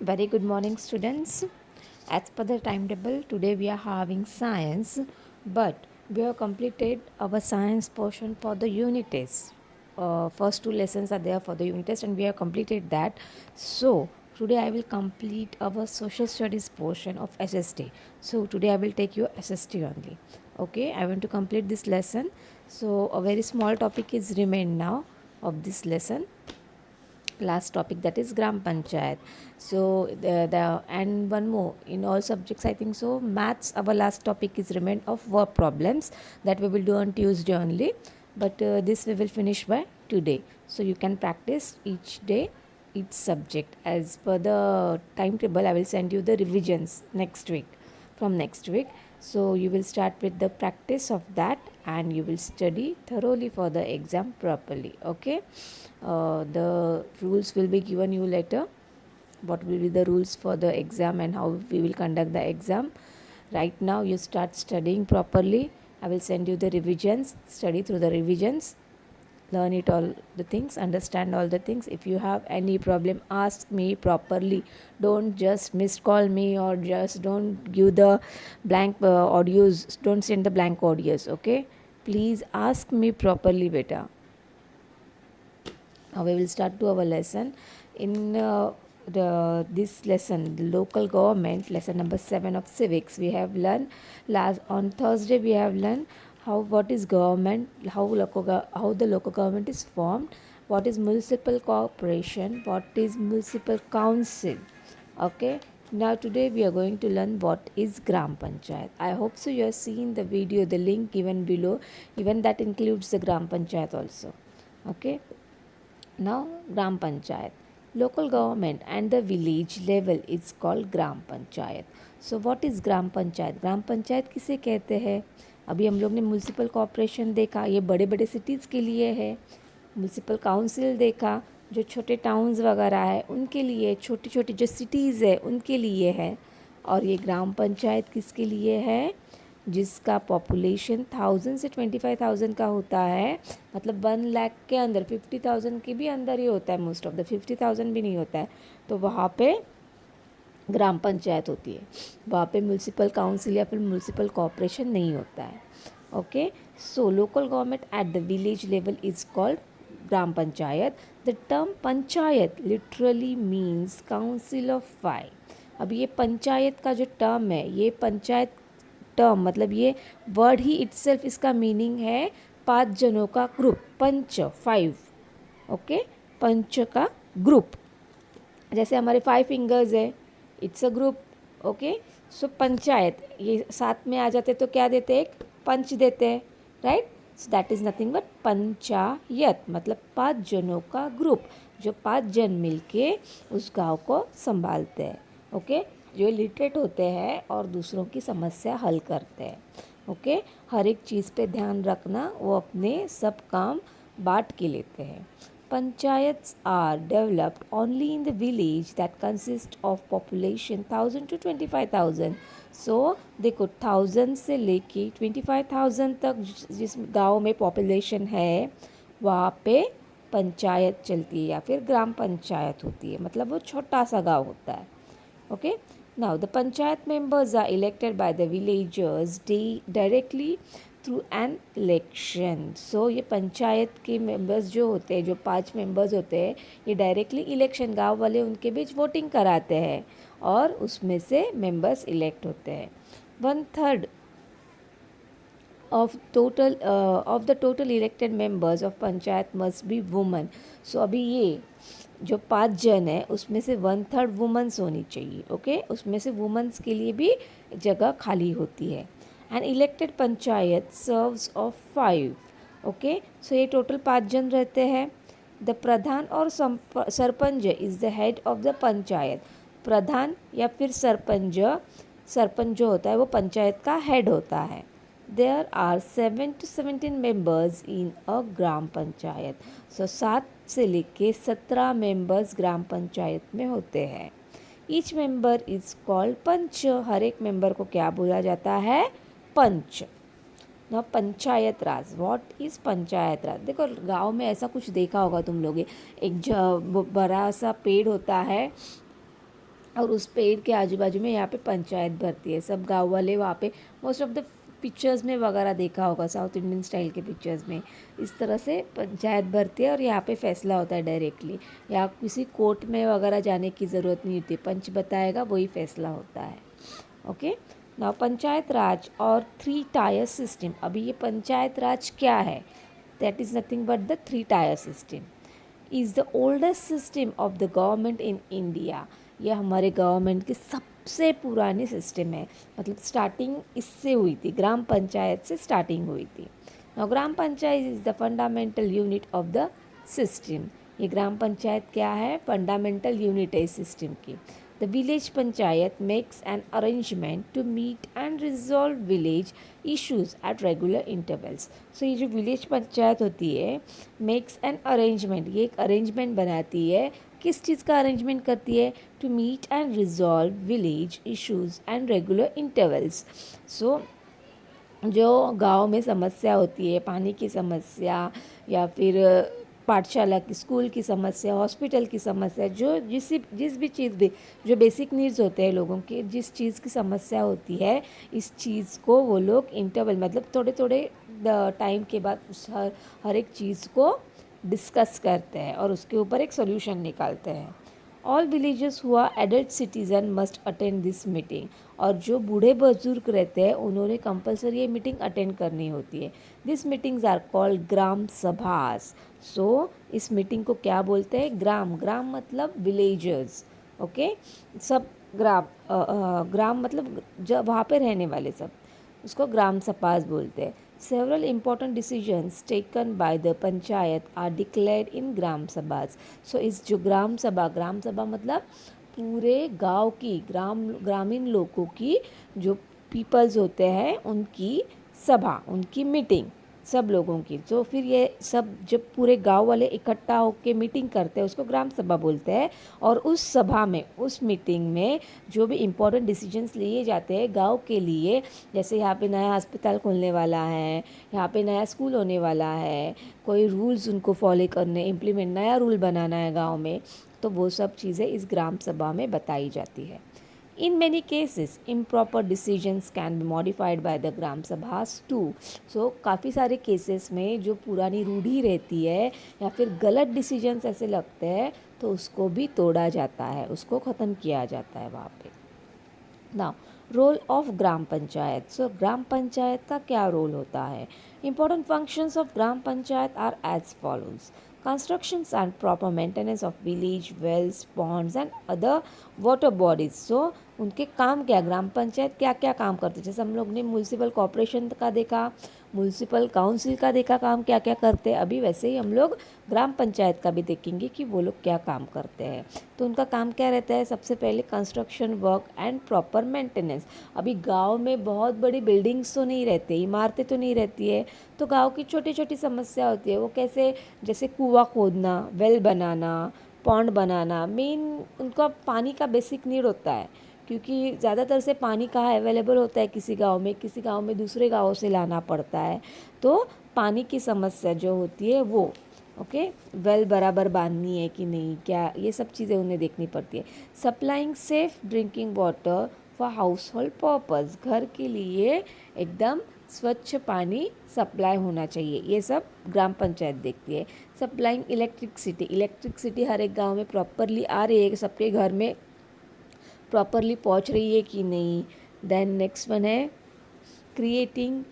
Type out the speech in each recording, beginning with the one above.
Very good morning, students. As per the timetable, today we are having science, but we have completed our science portion for the unit test. First two lessons are there for the unit test, and we have completed that. So, today I will complete our social studies portion of SST. So, today I will take your SST only. Okay, I want to complete this lesson. So, a very small topic is remained now of this lesson, last topic, that is gram panchayat. So the and one more in all subjects, I think so, maths, our last topic is remained of verb problems, that we will do on Tuesday only, but this we will finish by today. So you can practice each day each subject. As per the timetable, I will send you the revisions next week, from next week. So you will start with the practice of that, and you will study thoroughly for the exam properly. Okay, the rules will be given you later. What will be the rules for the exam and how we will conduct the exam. Right now you start studying properly. I will send you the revisions. Study through the revisions, learn it all the things, understand all the things. If you have any problem, ask me properly. Don't just miss call me, or just don't give the blank audios, don't send the blank audios. Okay, please ask me properly, beta. Now we will start to our lesson. In this lesson, the local government, lesson number 7 of civics, we have learned last on Thursday. We have learned what is government, how the local government is formed, what is municipal corporation, what is municipal council. Okay. Now today we are going to learn what is gram panchayat. I hope so you have seen the video, the link given below. Even that includes the gram panchayat also. Okay. Now, Gram Panchayat. Local government and the village level is called Gram Panchayat. So, what is Gram Panchayat? Gram Panchayat किसे कहते हैं? अभी हम लोग ने municipal corporation देखा, ये बड़े बड़े सिटीज़ के लिए है. म्यूनसिपल काउंसिल देखा, जो छोटे टाउन्स वगैरह है उनके लिए, छोटी छोटी जो सिटीज़ है उनके लिए है. और ये ग्राम पंचायत किसके लिए है? जिसका पॉपुलेशन 1000 से 25,000 का होता है, मतलब 1 लाख के अंदर, 50,000 के भी अंदर ही होता है, मोस्ट ऑफ द 50,000 भी नहीं होता है, तो वहाँ पे ग्राम पंचायत होती है. वहाँ पे म्यूनसिपल काउंसिल या फिर म्यूनसिपल कॉरपोरेशन नहीं होता है. Okay, so local government at the village level is called gram panchayat. The term panchayat literally means council of 5. अब ये पंचायत का जो टर्म है, ये पंचायत टर्म मतलब ये वर्ड ही इटसेल्फ, इसका मीनिंग है 5 जनों का ग्रुप. पंच 5. ओके, पंच का ग्रुप. जैसे हमारे 5 फिंगर्स है, इट्स अ ग्रुप. ओके, सो पंचायत ये साथ में आ जाते तो क्या देते हैं? एक पंच देते हैं, right. So that is nothing but panchayat, मतलब 5 जनों का ग्रुप, जो 5 जन मिलके उस गांव को संभालते हैं. ओके, जो लिटरेट होते हैं और दूसरों की समस्या हल करते हैं. ओके, हर एक चीज़ पे ध्यान रखना, वो अपने सब काम बांट के लेते हैं. Panchayats are developed only in the village that consist of population 1000 to 25,000. So देखो 1000 से लेके 25,000 तक जिस गांव में पॉपुलेशन है वहाँ पे पंचायत चलती है या फिर ग्राम पंचायत होती है, मतलब वो छोटा सा गांव होता है. Okay, now the panchayat members are elected by the villagers directly through an election. So ये पंचायत के मेंबर्स जो होते हैं, जो 5 मेंबर्स होते हैं, ये डायरेक्टली इलेक्शन, गांव वाले उनके बीच वोटिंग कराते हैं और उसमें से मेंबर्स इलेक्ट होते हैं. 1/3 of the total elected members of panchayat must be women. सो अभी ये जो 5 जन है उसमें से 1/3 वुमेंस होनी चाहिए. ओके, उसमें से वुमेंस के लिए भी जगह खाली होती है. And elected panchayat serves of 5. Okay, so ये टोटल 5 जन रहते हैं. द प्रधान और sarpanch is the head of the panchayat. Pradhan या फिर सरपंच, सरपंच जो होता है वो पंचायत का हेड होता है. There are 7 to 17 members in a gram panchayat. So 7 से लेके 17 मेंबर्स ग्राम पंचायत में होते हैं. ईच मेंबर इज़ कॉल्ड पंच. हर एक मेंबर को क्या बोला जाता है? पंच. ना पंचायत राज. व्हाट इज़ पंचायत राज? देखो गांव में ऐसा कुछ देखा होगा तुम लोग, एक बड़ा सा पेड़ होता है और उस पेड़ के आजू बाजू में यहाँ पे पंचायत भरती है। सब गाँव वाले वहाँ पे मोस्ट ऑफ द पिक्चर्स में वगैरह देखा होगा, साउथ इंडियन स्टाइल के पिक्चर्स में इस तरह से पंचायत भरती है और यहाँ पे फैसला होता है डायरेक्टली। यहाँ किसी कोर्ट में वगैरह जाने की ज़रूरत नहीं होती, पंच बताएगा वही फैसला होता है। ओके, नाउ पंचायत राज और 3 टायर सिस्टम। अभी ये पंचायत राज क्या है? That is nothing but the 3 tier system is the oldest system of the government in India. यह हमारे गवर्नमेंट की सबसे पुरानी सिस्टम है, मतलब स्टार्टिंग इससे हुई थी, ग्राम पंचायत से स्टार्टिंग हुई थी। Now gram panchayat is the fundamental unit of the system. ये ग्राम पंचायत क्या है? फंडामेंटल यूनिट है इस सिस्टम की। The village panchayat makes an arrangement to meet and resolve village issues at regular intervals. So ये जो विलेज पंचायत होती है, मेक्स एन अरेंजमेंट, ये एक अरेंजमेंट बनाती है। किस चीज़ का अरेंजमेंट करती है? To meet and resolve village issues and regular intervals. So जो गांव में समस्या होती है, पानी की समस्या या फिर पाठशाला की, स्कूल की समस्या, हॉस्पिटल की समस्या, जो जिस भी चीज़ भी जो बेसिक नीड्स होते हैं लोगों के, जिस चीज़ की समस्या होती है, इस चीज़ को वो लोग इंटरवल मतलब थोड़े थोड़े टाइम के बाद उस हर एक चीज़ को डिस्कस करते हैं और उसके ऊपर एक सोल्यूशन निकालते हैं। ऑल विलेजर्स हुआ adult citizen must attend this meeting. और जो बूढ़े बुजुर्ग रहते हैं उन्होंने कंपलसरी ये मीटिंग अटेंड करनी होती है। दिस मीटिंग्स आर कॉल्ड ग्राम सभास। सो इस मीटिंग को क्या बोलते हैं? ग्राम। ग्राम मतलब विलेजर्स। ओके, सब ग्राम ग्राम मतलब जब वहाँ पे रहने वाले सब, उसको ग्राम सभास बोलते हैं। Several important decisions taken by the panchayat are declared in ग्राम सभास। सो इस जो ग्राम सभा मतलब पूरे गांव की, ग्रामीण लोगों की, जो पीपल्स होते हैं उनकी सभा, उनकी मीटिंग, सब लोगों की। तो फिर ये सब जब पूरे गांव वाले इकट्ठा होकर मीटिंग करते हैं उसको ग्राम सभा बोलते हैं। और उस सभा में, उस मीटिंग में जो भी इम्पोर्टेंट डिसीजंस लिए जाते हैं गांव के लिए, जैसे यहाँ पे नया अस्पताल खुलने वाला है, यहाँ पे नया स्कूल होने वाला है, कोई रूल्स उनको फॉलो करने, इम्प्लीमेंट, नया रूल बनाना है गाँव में, तो वो सब चीज़ें इस ग्राम सभा में बताई जाती है। In many cases, improper decisions can be modified by the gram सभास too. So काफ़ी सारे केसेस में जो पुरानी रूढ़ी रहती है या फिर गलत डिसीजंस ऐसे लगते हैं तो उसको भी तोड़ा जाता है, उसको ख़त्म किया जाता है वहाँ पे। Now role of gram panchayat. सो ग्राम पंचायत का क्या रोल होता है? Important functions of gram panchayat are as follows. Constructions and proper maintenance of village wells, ponds and other water bodies. So उनके काम क्या, ग्राम पंचायत क्या क्या काम करते हैं? जैसे हम लोग ने म्यूनसिपल कॉर्पोरेशन का देखा, म्यूनसिपल काउंसिल का देखा काम क्या क्या करते हैं, अभी वैसे ही हम लोग ग्राम पंचायत का भी देखेंगे कि वो लोग क्या काम करते हैं। तो उनका काम क्या रहता है? सबसे पहले construction work and proper maintenance. अभी गांव में बहुत बड़ी बिल्डिंग्स तो नहीं रहती, इमारतें तो नहीं रहती है, तो गांव की छोटी छोटी समस्या होती है। वो कैसे? जैसे कुआं खोदना, वेल बनाना, पॉन्ड बनाना, मेन उनका पानी का बेसिक नीड होता है, क्योंकि ज़्यादातर से पानी कहाँ अवेलेबल होता है? किसी गांव में दूसरे गाँव से लाना पड़ता है, तो पानी की समस्या जो होती है वो, ओके, वेल बराबर बांधनी है कि नहीं, क्या, ये सब चीज़ें उन्हें देखनी पड़ती है। Supplying safe drinking water for house hold purpose. घर के लिए एकदम स्वच्छ पानी सप्लाई होना चाहिए, ये सब ग्राम पंचायत देखती है। सप्लाइंग इलेक्ट्रिसिटी हर एक गांव में प्रॉपरली आ रही है, सबके घर में प्रॉपरली पहुंच रही है कि नहीं। देन नेक्स्ट वन है creating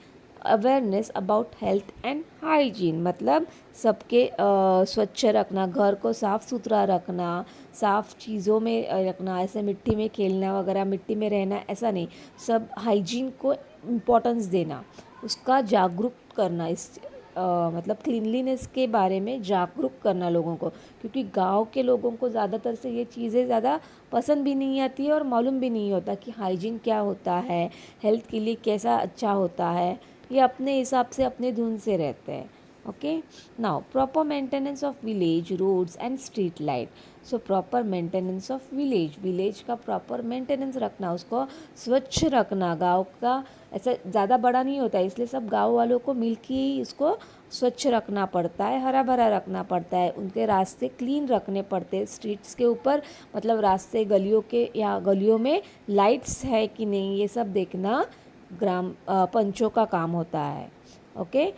awareness about health and hygiene, मतलब सबके स्वच्छ रखना, घर को साफ़ सुथरा रखना, साफ़ चीज़ों में रखना, ऐसे मिट्टी में खेलना वगैरह, मिट्टी में रहना ऐसा नहीं, सब हाइजीन को इम्पोर्टेंस देना, उसका जागरूक करना, इस मतलब क्लीनलीनेस के बारे में जागरूक करना लोगों को, क्योंकि गांव के लोगों को ज़्यादातर से ये चीज़ें ज़्यादा पसंद भी नहीं आती है और मालूम भी नहीं होता कि हाइजीन क्या होता है, हेल्थ के लिए कैसा अच्छा होता है, ये अपने हिसाब से अपने धुन से रहते हैं। Okay, now proper maintenance of village roads and street light. So proper maintenance of village का प्रॉपर मेंटेनेंस रखना, उसको स्वच्छ रखना। गांव का ऐसा ज़्यादा बड़ा नहीं होता है, इसलिए सब गांव वालों को मिलके ही इसको स्वच्छ रखना पड़ता है, हरा भरा रखना पड़ता है, उनके रास्ते क्लीन रखने पड़ते हैं स्ट्रीट्स के ऊपर, मतलब रास्ते गलियों के या गलियों में लाइट्स है कि नहीं, ये सब देखना पंचों का काम होता है. Okay.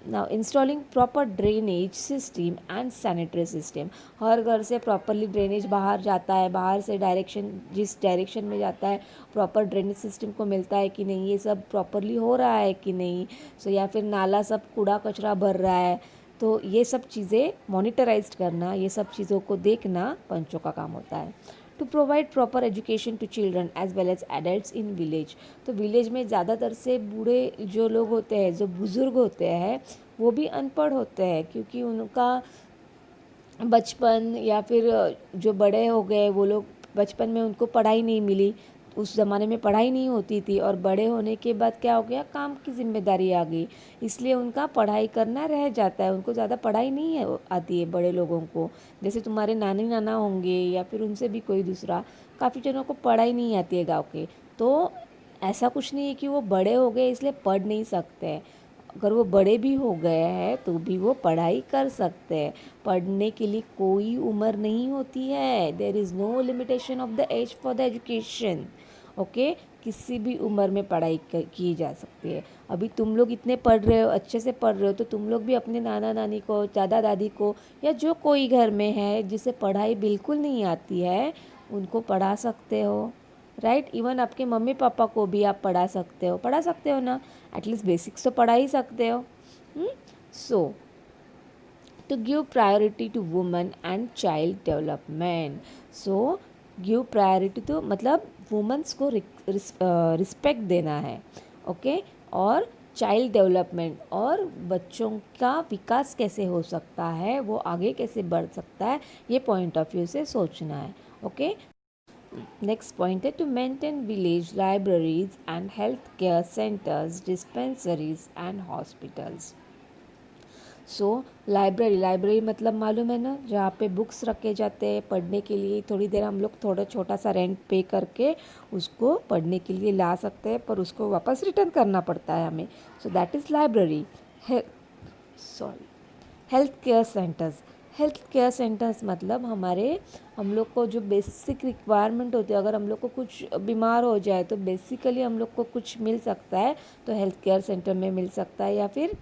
Now installing proper drainage system and sanitary system. हर घर से प्रॉपरली ड्रेनेज बाहर जाता है, बाहर से डायरेक्शन जिस डायरेक्शन में जाता है प्रॉपर ड्रेनेज सिस्टम को मिलता है कि नहीं, ये सब प्रॉपरली हो रहा है कि नहीं. सो या फिर नाला सब कूड़ा कचरा भर रहा है, तो ये सब चीज़ें मॉनिटराइज करना, ये सब चीज़ों को देखना पंचों का काम होता है. To provide proper education to children as well as adults in village. तो विलेज में ज़्यादातर से बूढ़े जो लोग होते हैं, जो बुज़ुर्ग होते हैं, वो भी अनपढ़ होते हैं, क्योंकि उनका बचपन या फिर जो बड़े हो गए वो लोग, बचपन में उनको पढ़ाई नहीं मिली, उस ज़माने में पढ़ाई नहीं होती थी, और बड़े होने के बाद क्या हो गया, काम की जिम्मेदारी आ गई, इसलिए उनका पढ़ाई करना रह जाता है. उनको ज़्यादा पढ़ाई नहीं है आती है बड़े लोगों को. जैसे तुम्हारे नानी नाना होंगे या फिर उनसे भी कोई दूसरा, काफ़ी जनों को पढ़ाई नहीं आती है गाँव के. तो ऐसा कुछ नहीं है कि वो बड़े हो गए इसलिए पढ़ नहीं सकते. अगर वो बड़े भी हो गए हैं तो भी वो पढ़ाई कर सकते हैं. पढ़ने के लिए कोई उम्र नहीं होती है. There is no limitation of the age for the education. Okay. किसी भी उम्र में पढ़ाई की जा सकती है. अभी तुम लोग इतने पढ़ रहे हो, अच्छे से पढ़ रहे हो, तो तुम लोग भी अपने नाना नानी को, दादा दादी को, या जो कोई घर में है जिसे पढ़ाई बिल्कुल नहीं आती है, उनको पढ़ा सकते हो. राइट. इवन आपके मम्मी पापा को भी आप पढ़ा सकते हो ना. एटलीस्ट बेसिक्स तो पढ़ा ही सकते हो. So to give priority to women and child development. So give priority तो मतलब वुमेन्स को रिस्पेक्ट देना है. ओके. और चाइल्ड डेवलपमेंट, और बच्चों का विकास कैसे हो सकता है, वो आगे कैसे बढ़ सकता है, ये पॉइंट ऑफ व्यू से सोचना है. ओके. नेक्स्ट पॉइंट है to maintain village libraries and health care centres, dispensaries and hospitals. So library मतलब मालूम है ना, जहाँ पे बुक्स रखे जाते हैं पढ़ने के लिए. थोड़ी देर हम लोग थोड़ा छोटा सा रेंट पे करके उसको पढ़ने के लिए ला सकते हैं, पर उसको वापस रिटर्न करना पड़ता है हमें. So that is library. Health care centres मतलब हम लोग को जो बेसिक रिक्वायरमेंट होती है, अगर हम लोग को कुछ बीमार हो जाए तो बेसिकली हम लोग को कुछ मिल सकता है तो हेल्थ केयर सेंटर में मिल सकता है. या फिर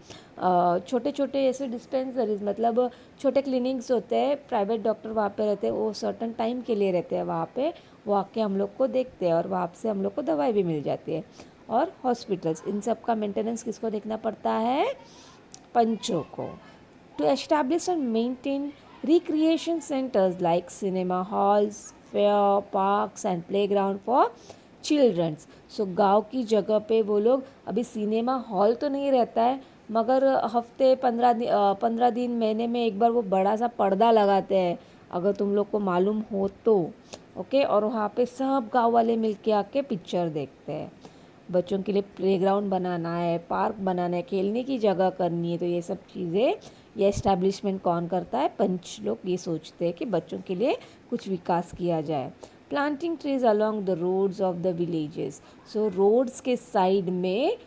छोटे छोटे ऐसे डिस्पेंसरीज, मतलब छोटे क्लिनिक्स होते हैं, प्राइवेट डॉक्टर वहाँ पे रहते हैं, वो सर्टन टाइम के लिए रहते हैं वहाँ पे, वो आके हम लोग को देखते हैं और वहाँ से हम लोग को दवाई भी मिल जाती है. और हॉस्पिटल्स, इन सब का मेंटेनेंस किसको देखना पड़ता है, पंचों को. To establish and maintain recreation centers like cinema halls, fair parks and playground for children. So गांव की जगह पे वो लोग, अभी सिनेमा हॉल तो नहीं रहता है, मगर हफ्ते 15 दिन महीने में एक बार वो बड़ा सा पर्दा लगाते हैं, अगर तुम लोग को मालूम हो तो. ओके. और वहाँ पे सब गांव वाले मिलके आके पिक्चर देखते हैं. बच्चों के लिए प्लेग्राउंड बनाना है, पार्क बनाना है, खेलने की जगह करनी है, तो ये सब चीज़ें, ये एस्टैब्लिशमेंट कौन करता है, पंच लोग ये सोचते हैं कि बच्चों के लिए कुछ विकास किया जाए. Planting trees along the roads of the villages. So roads के साइड में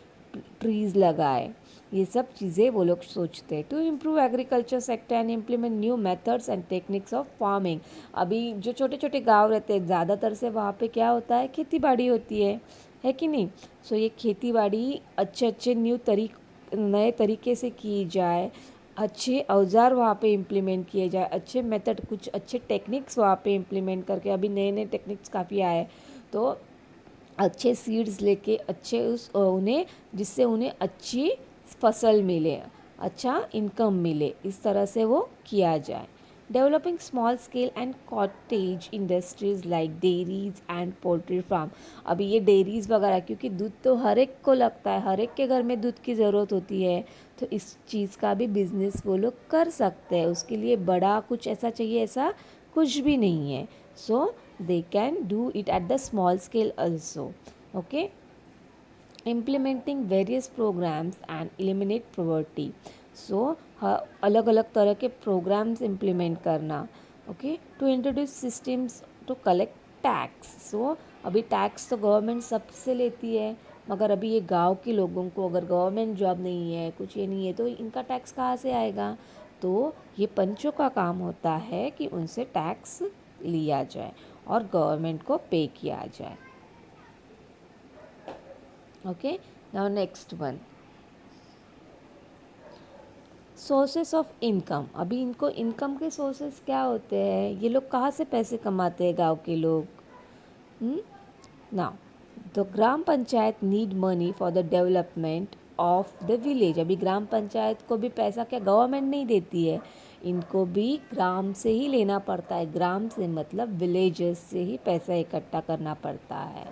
ट्रीज लगाए, ये सब चीज़ें वो लोग सोचते हैं. To improve agriculture sector and implement new methods and techniques of farming. अभी जो छोटे छोटे गांव रहते हैं, ज़्यादातर से वहाँ पे क्या होता है, खेती बाड़ी होती है कि नहीं. सो ये खेती बाड़ी अच्छे नए तरीके से की जाए, अच्छे औजार वहाँ पे इम्प्लीमेंट किए जाए, अच्छे मेथड, कुछ अच्छे टेक्निक्स वहाँ पे इम्प्लीमेंट करके, अभी नए नए टेक्निक्स काफ़ी आए, तो अच्छे सीड्स लेके अच्छे उन्हें, जिससे उन्हें अच्छी फसल मिले, अच्छा इनकम मिले, इस तरह से वो किया जाए. Developing small scale and cottage industries like dairies and poultry farm. अभी ये डेयरीज़ वगैरह, क्योंकि दूध तो हर एक को लगता है, हर एक के घर में दूध की ज़रूरत होती है, तो इस चीज़ का भी बिजनेस वो लोग कर सकते हैं. उसके लिए बड़ा कुछ ऐसा चाहिए, ऐसा कुछ भी नहीं है. So they can do it at the small scale also. Okay. Implementing various programmes and eliminate poverty. So अलग अलग तरह के प्रोग्राम्स इम्प्लीमेंट करना. Okay. To introduce systems to collect tax. So अभी टैक्स तो गवर्नमेंट सबसे लेती है, मगर अभी ये गांव के लोगों को अगर गवर्नमेंट जॉब नहीं है, कुछ ये नहीं है, तो इनका टैक्स कहाँ से आएगा? तो ये पंचों का काम होता है कि उनसे टैक्स लिया जाए और गवर्नमेंट को पे किया जाए। Okay, now next one, sources of income. अभी इनको इनकम के सोर्सेस क्या होते हैं? ये लोग कहाँ से पैसे कमाते हैं गांव के लोग? Now the gram panchayat need money for the development of the village. अभी ग्राम पंचायत को भी पैसा क्या गवर्नमेंट नहीं देती है, इनको भी ग्राम से ही लेना पड़ता है। ग्राम से मतलब विलेजेस से ही पैसा इकट्ठा करना पड़ता है।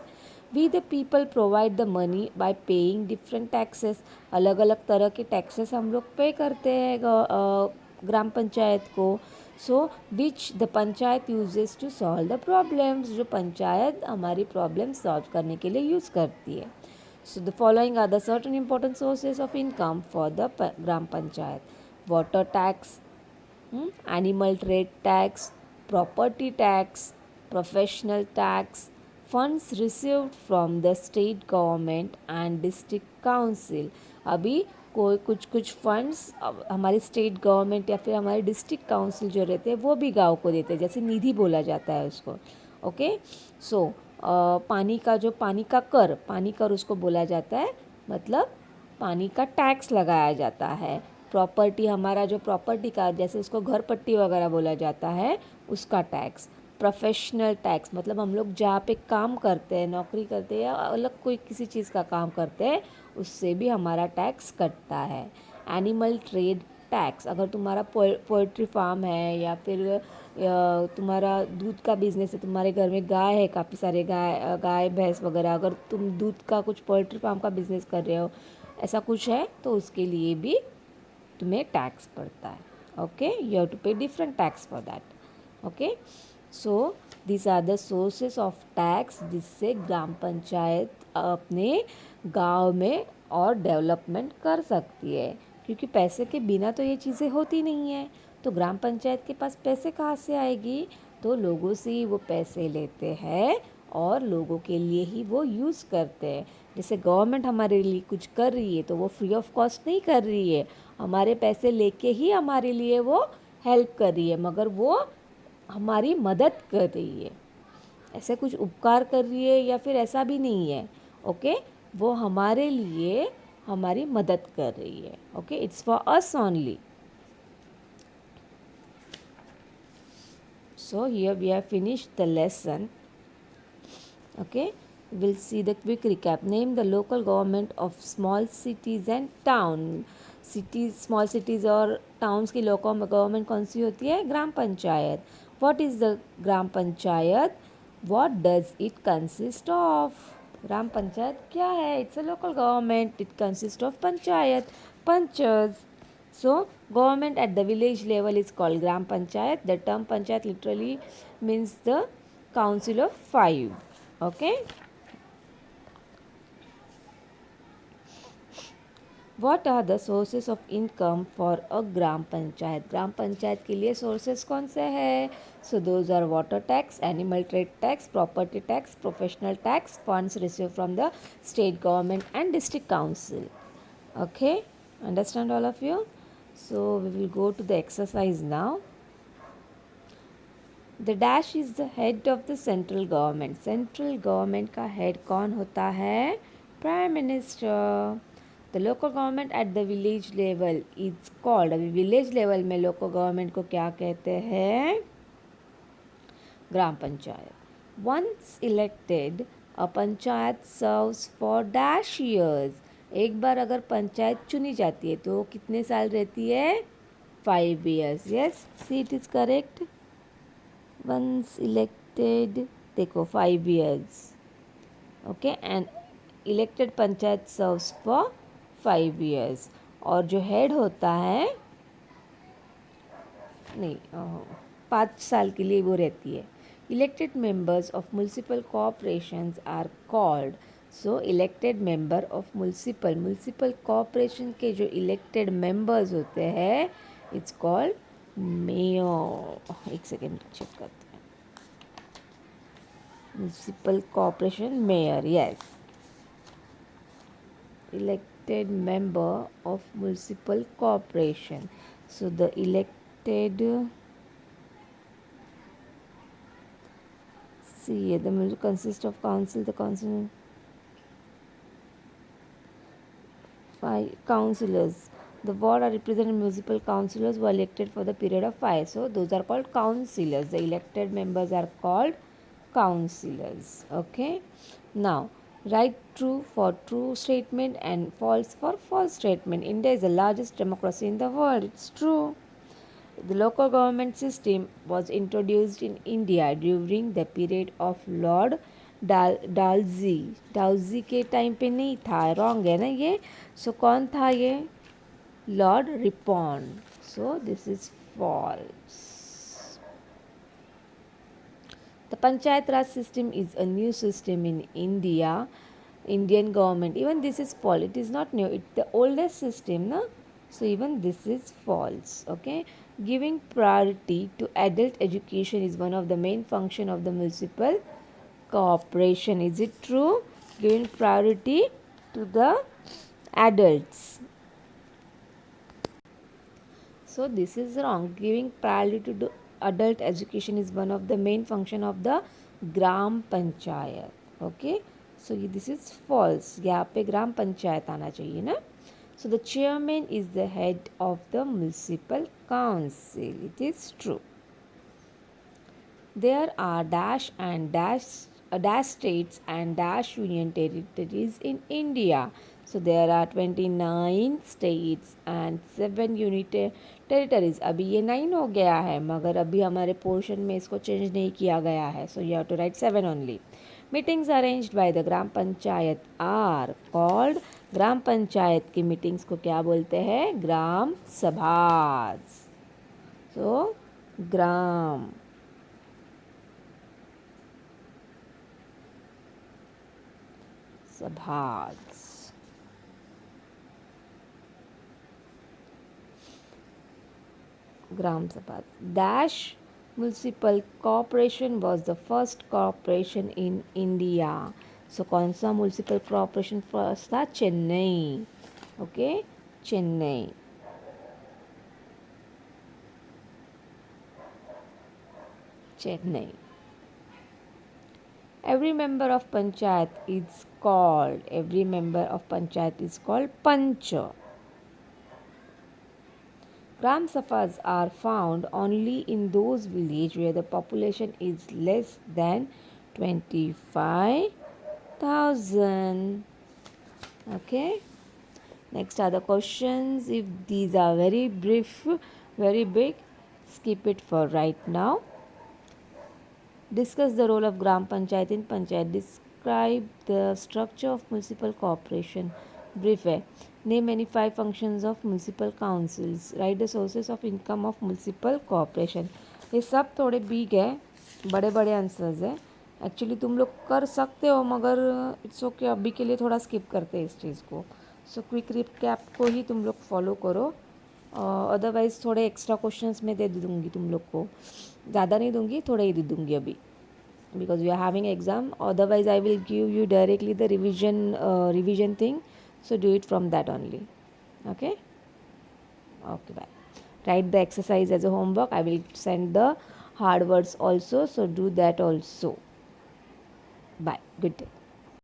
We the people provide the money by paying different taxes. अलग अलग तरह के टैक्सेस हम लोग पे करते हैं ग्राम पंचायत को। So which the panchayat uses to solve the problems. जो पंचायत हमारी प्रॉब्लम सॉल्व करने के लिए यूज़ करती है। So the following are the certain important sources of income for the gram panchayat: water tax, animal trade tax, property tax, professional tax, funds received from the state government and district council। अभी कोई कुछ funds हमारी state government या फिर हमारे district council जो रहते हैं वो भी गांव को देते हैं, जैसे निधि बोला जाता है उसको। ओके, सो पानी का उसको बोला जाता है, मतलब पानी का टैक्स लगाया जाता है। प्रॉपर्टी, हमारा जो प्रॉपर्टी का, जैसे उसको घर पट्टी वगैरह बोला जाता है, उसका टैक्स। प्रोफेशनल टैक्स मतलब हम लोग जहाँ पे काम करते हैं, नौकरी करते हैं या अलग कोई किसी चीज़ का काम करते हैं, उससे भी हमारा टैक्स कटता है। एनिमल ट्रेड टैक्स, अगर तुम्हारा पोल्ट्री फार्म है या फिर तुम्हारा दूध का बिजनेस है, तुम्हारे घर में गाय है, काफ़ी सारे गाय भैंस वगैरह, अगर तुम दूध का कुछ पोल्ट्री फार्म का बिजनेस कर रहे हो, ऐसा कुछ है, तो उसके लिए भी तुम्हें टैक्स पड़ता है। Okay, you have to pay different tax for that. Okay, so this are the sources of tax जिससे ग्राम पंचायत अपने गांव में और डेवलपमेंट कर सकती है, क्योंकि पैसे के बिना तो ये चीज़ें होती नहीं है। तो ग्राम पंचायत के पास पैसे कहाँ से आएगी? तो लोगों से ही वो पैसे लेते हैं और लोगों के लिए ही वो यूज़ करते हैं। जैसे गवर्नमेंट हमारे लिए कुछ कर रही है तो वो फ्री ऑफ कॉस्ट नहीं कर रही है, हमारे पैसे लेके ही हमारे लिए वो हेल्प कर रही है, मगर वो हमारी मदद कर रही है। ऐसे कुछ उपकार कर रही है या फिर ऐसा भी नहीं है। ओके, वो हमारे लिए हमारी मदद कर रही है। Okay, it's for us only. So here we have finished the lesson. Okay, we'll see the quick recap. Name the local government of small cities and town. Cities, small cities और towns की local government कौन सी होती है? ग्राम panchayat. What is the gram panchayat? What does it consist of? ग्राम पंचायत क्या है? It's a local government. It consists of panchayat, पंचज. So, government at the village level is called Gram Panchayat. The term Panchayat literally means the council of five. Okay. What are the sources of income for a Gram Panchayat? Gram Panchayat के लिए sources कौन से हैं? So, those are water tax, animal trade tax, property tax, professional tax, funds received from the state government and district council. Okay. Understand all of you? So we will go to the exercise now. The dash is the head of the central government. Central government का head कौन होता है? Prime Minister. The local government at the village level is called. अभी village level में local government को क्या कहते हैं? Gram panchayat. Once elected, a panchayat serves for dash years. एक बार अगर पंचायत चुनी जाती है तो कितने साल रहती है? 5 years. Yes, see it is correct. Once elected, देखो 5 years. Okay, and elected panchayat serves for 5 years. और जो हेड होता है, नहीं, 5 साल के लिए वो रहती है. Elected members of municipal corporations are called. So elected member of municipal corporation के जो elected members होते हैं, it's called mayor. एक सेकेंड चेक करते हैं. Municipal corporation mayor, yes. elected member of municipal corporation. So the elected, see, the consists of council, the council, five councillors. The ward are represented municipal councillors who are elected for the period of 5. So those are called councillors. The elected members are called councillors. Okay. Now write true for true statement and false for false statement. India is the largest democracy in the world. It's true. The local government system was introduced in India during the period of Lord डालजी डालजी के time पे नहीं था. Wrong है ना ये. सो कौन था ये? Lord Ripon. So this is false. The Panchayat Raj system is a new system in India, Indian government. Even this is false. It is not new. It's the oldest system, na? So even this is false. Okay. Giving priority to adult education is one of the main function of the municipal corporation. Is it true? Giving priority to the adults. So this is wrong. Giving priority to adult education is one of the main function of the Gram Panchayat. Okay. So this is false. यहाँ पे ग्राम पंचायत आना चाहिए ना. So the chairman is the head of the municipal council. It is true. There are dash and dash states and dash union territories in India. So there are 29 states and 7 union territories. अभी ये 9 हो गया है, मगर अभी हमारे portion में इसको चेंज नहीं किया गया है. So you have to write 7 only. Meetings arranged by the gram panchayat are called. ग्राम पंचायत की मीटिंग्स को क्या बोलते हैं? ग्राम सभा. So gram Sabhas. Gram Sabhas. Dash Municipal Corporation was the first corporation in India. So कौन सा municipal corporation first था? Chennai. Okay, Chennai. Chennai. Every member of panchayat is called pancha. Gram Sabhas are found only in those villages where the population is less than 25,000. Okay. Next are the questions. If these are very brief, very big, skip it for right now. Discuss the role of Gram Panchayat in Panchayat. Describe the structure of municipal corporation. Brief है. Name any 5 functions of municipal councils. Write the sources of income of municipal corporation. ये सब थोड़े big है, बड़े बड़े answers है. Actually तुम लोग कर सकते हो, मगर इट्स ओके, अभी के लिए थोड़ा स्किप करते हैं इस चीज़ को. सो क्विक रिकैप को ही तुम लोग फॉलो करो. अदरवाइज़ थोड़े एक्स्ट्रा क्वेश्चंस मैं दे दूँगी तुम लोग को. ज़्यादा नहीं दूँगी, थोड़े ही दे दूँगी अभी, because we are having exam. Otherwise I will give you directly the revision thing, so do it from that only. Okay, bye. Write the exercise as a homework. I will send the hard words also, so do that also. Bye. Good day.